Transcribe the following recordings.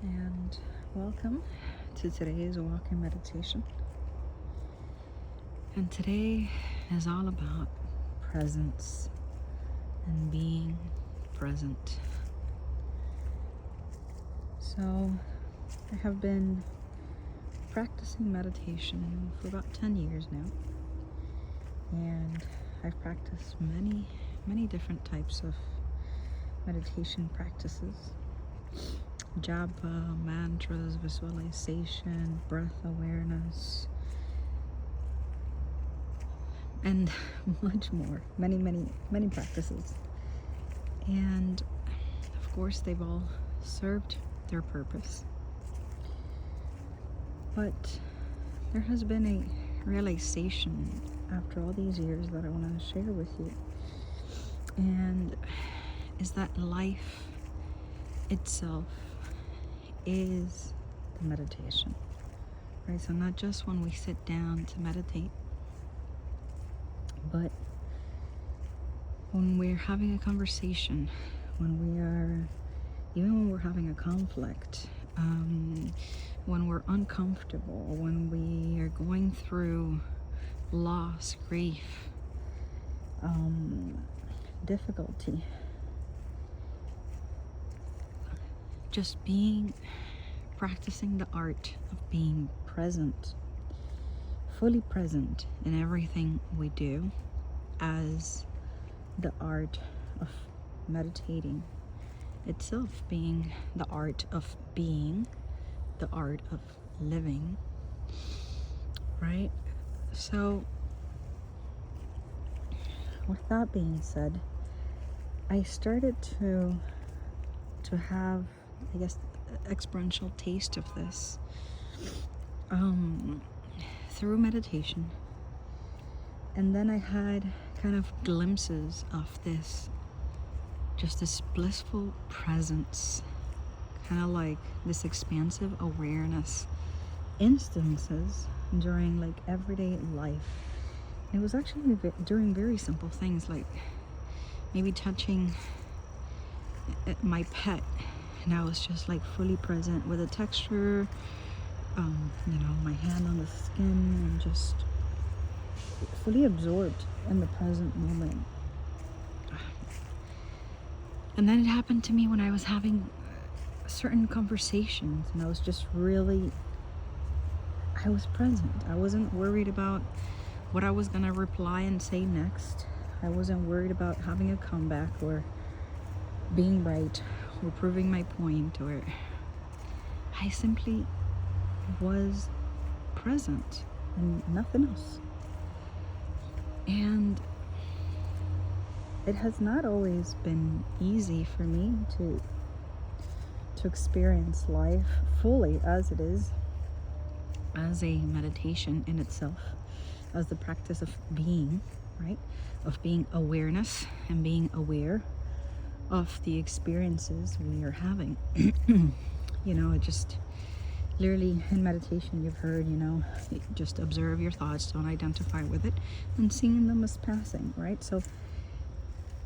and welcome to today's walking meditation. And today is all about presence and being present. So I have been practicing meditation for about 10 years now, and I've practiced many different types of meditation practices: japa, mantras, visualization, breath awareness, and much more. Many practices. And of course, they've all served their purpose. But there has been a realization after all these years that I want to share with you. And is that life itself is the meditation, right? So not just when we sit down to meditate, but when we're having a conversation, even when we're having a conflict, when we're uncomfortable, when we are going through loss, grief, difficulty, just practicing the art of being present, fully present in everything we do, as the art of meditating itself being the art of being, the art of living, right? So with that being said, I started to have, I guess, experiential taste of this through meditation. And then I had kind of glimpses of this blissful presence, kind of like this expansive awareness instances during like everyday life. It was actually during very simple things, like maybe touching my pet, and I was just like fully present with the texture, my hand on the skin, and just fully absorbed in the present moment. And then it happened to me when I was having certain conversations, and I was present. I wasn't worried about what I was gonna reply and say next. I wasn't worried about having a comeback or being right or proving my point, or I simply was present and nothing else. And it has not always been easy for me to experience life fully as it is, as a meditation in itself, as the practice of being, right? Of being awareness and being aware of the experiences we are having. It just literally in meditation, you've heard, just observe your thoughts, don't identify with it, and seeing them as passing, right? So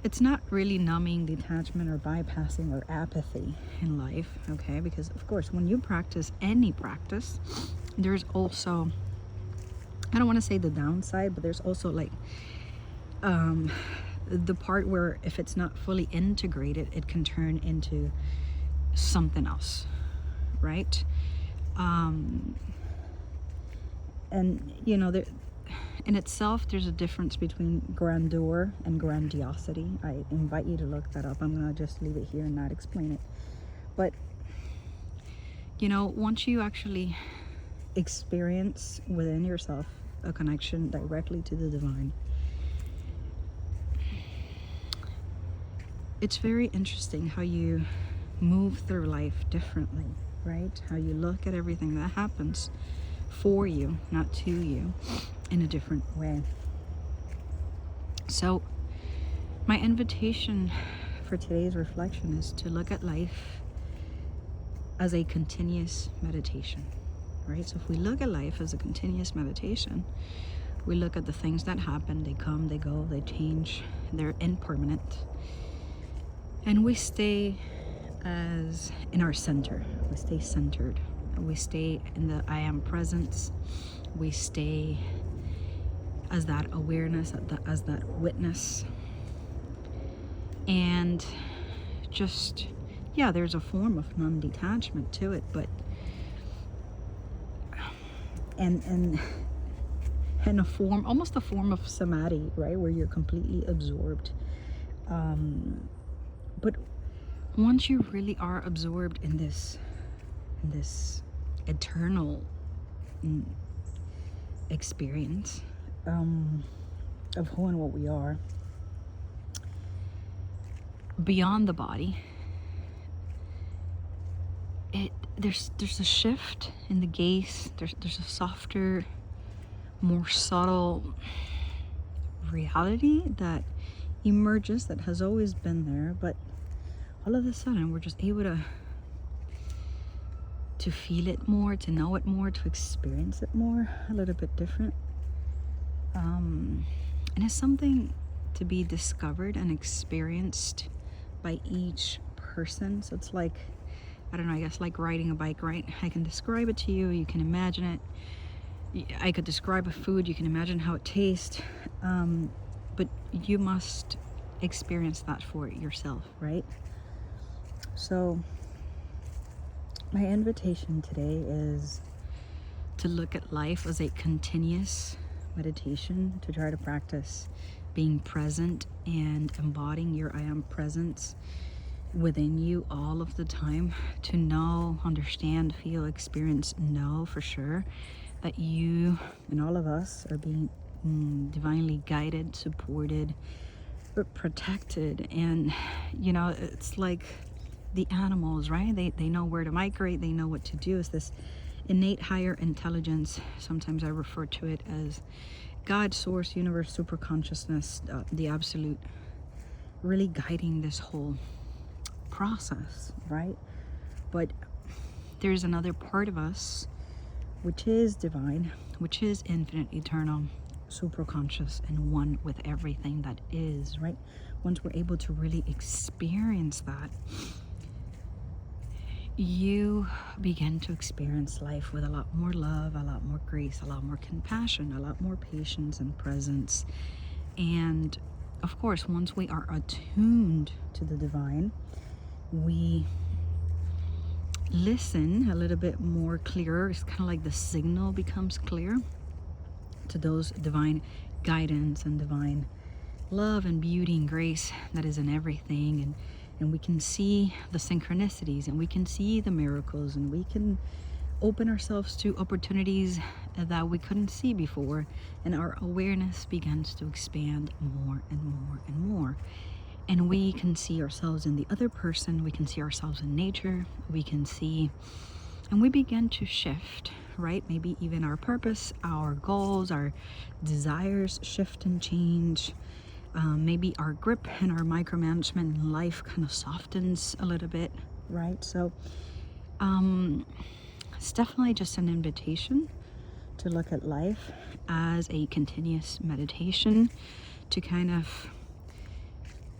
it's not really numbing, detachment, or bypassing, or apathy in life, okay? Because of course, when you practice any practice, there's also, I don't want to say the downside, but there's also like the part where if it's not fully integrated, it can turn into something else, right? And there, in itself, there's a difference between grandeur and grandiosity. I invite you to look that up. I'm gonna just leave it here and not explain it. But once you actually experience within yourself a connection directly to the divine, it's very interesting how you move through life differently, right? How you look at everything that happens for you, not to you, in a different way. So my invitation for today's reflection is to look at life as a continuous meditation, right? So if we look at life as a continuous meditation, we look at the things that happen, they come, they go, they change, they're impermanent, and we stay as in our center. We stay centered. We stay in the I am presence. We stay as that awareness, as that witness. And just, yeah, there's a form of non-detachment to it, but and a form, almost a form of samadhi, right, where you're completely absorbed. But once you really are absorbed in this eternal experience of who and what we are, beyond the body, there's a shift in the gaze. There's a softer, more subtle reality that emerges, that has always been there, but all of a sudden we're just able to feel it more, to know it more, to experience it more, a little bit different. And it's something to be discovered and experienced by each person. So it's like, I don't know, I guess like riding a bike, right? I can describe it to you, you can imagine it. I could describe a food, you can imagine how it tastes, but you must experience that for yourself, right? So my invitation today is to look at life as a continuous meditation, to try to practice being present and embodying your I am presence within you all of the time, to know, understand, feel, experience, know for sure that you and all of us are being divinely guided, supported, protected. And you know, it's like the animals, right? They know where to migrate, they know what to do. It's this innate higher intelligence. Sometimes I refer to it as God, source, universe, super consciousness, the absolute, really guiding this whole process, right? But there's another part of us which is divine, which is infinite, eternal, super conscious, and one with everything that is, right? Once we're able to really experience that, you begin to experience life with a lot more love, a lot more grace, a lot more compassion, a lot more patience and presence. And of course, once we are attuned to the divine, we listen a little bit more clearer. It's kind of like the signal becomes clear to those divine guidance and divine love and beauty and grace that is in everything. And we can see the synchronicities, and we can see the miracles, and we can open ourselves to opportunities that we couldn't see before, and our awareness begins to expand more and more and more. And we can see ourselves in the other person, we can see ourselves in nature, we can see, and we begin to shift, right? Maybe even our purpose, our goals, our desires shift and change. Maybe our grip and our micromanagement in life kind of softens a little bit, right? So it's definitely just an invitation to look at life as a continuous meditation, to kind of,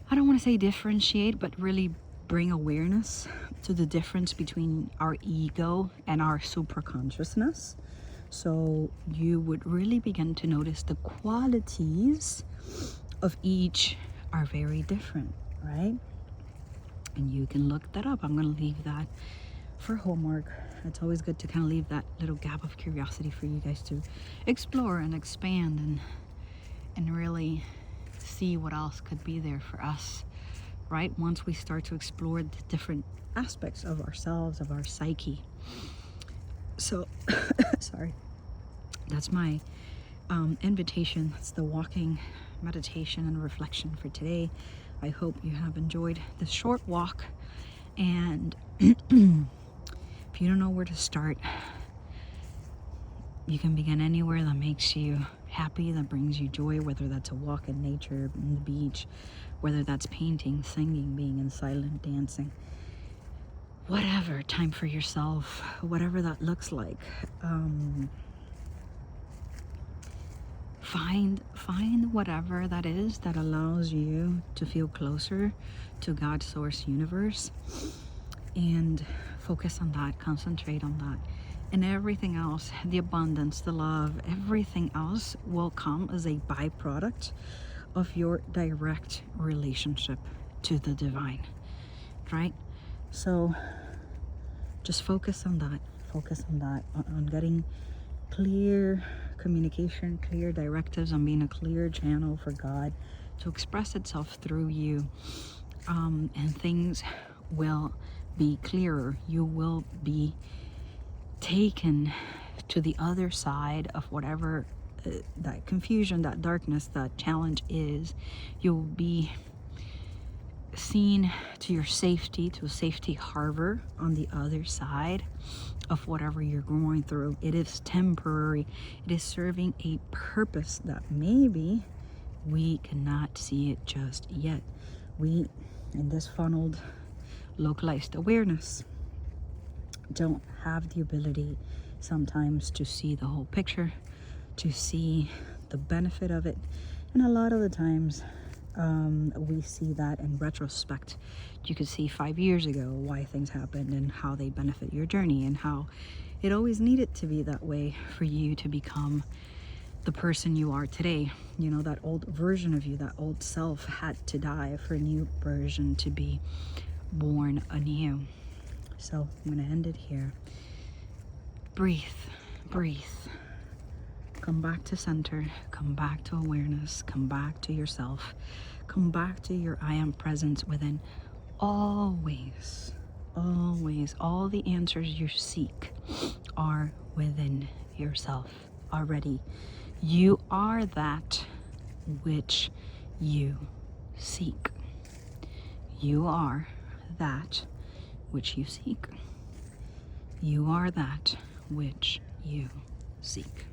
I don't want to say differentiate, but really bring awareness to the difference between our ego and our super-consciousness. So you would really begin to notice the qualities of each are very different, right? And you can look that up. I'm going to leave that for homework. It's always good to kind of leave that little gap of curiosity for you guys to explore and expand and really see what else could be there for us, right? Once we start to explore the different aspects of ourselves, of our psyche. So, sorry, that's my invitation. That's the walking meditation and reflection for today. I hope you have enjoyed this short walk, and if you don't know where to start, you can begin anywhere that makes you happy, that brings you joy, whether that's a walk in nature, on the beach, whether that's painting, singing, being in silent dancing, whatever, time for yourself, whatever that looks like. Find whatever that is that allows you to feel closer to God, source, universe. and focus on that, concentrate on that. And everything else, the abundance, the love, everything else will come as a byproduct of your direct relationship to the divine, right? So just focus on that, on getting clear communication, clear directives, on being a clear channel for God to express itself through you. And things will be clearer. You will be taken to the other side of whatever that confusion, that darkness, that challenge is. You'll be seen to your safety, to a safety harbor on the other side of whatever you're going through. It is temporary. It is serving a purpose that maybe we cannot see it just yet. We, in this funneled, localized awareness, don't have the ability sometimes to see the whole picture, to see the benefit of it. And a lot of the times we see that in retrospect. You could see 5 years ago why things happened and how they benefit your journey, and how it always needed to be that way for you to become the person you are today. You know, that old version of you, that old self had to die for a new version to be born anew. So I'm going to end it here. Breathe, breathe. Come back to center, come back to awareness, come back to yourself, come back to your I am presence within. Always, always, all the answers you seek are within yourself already. You are that which you seek. You are that which you seek. You are that which you seek.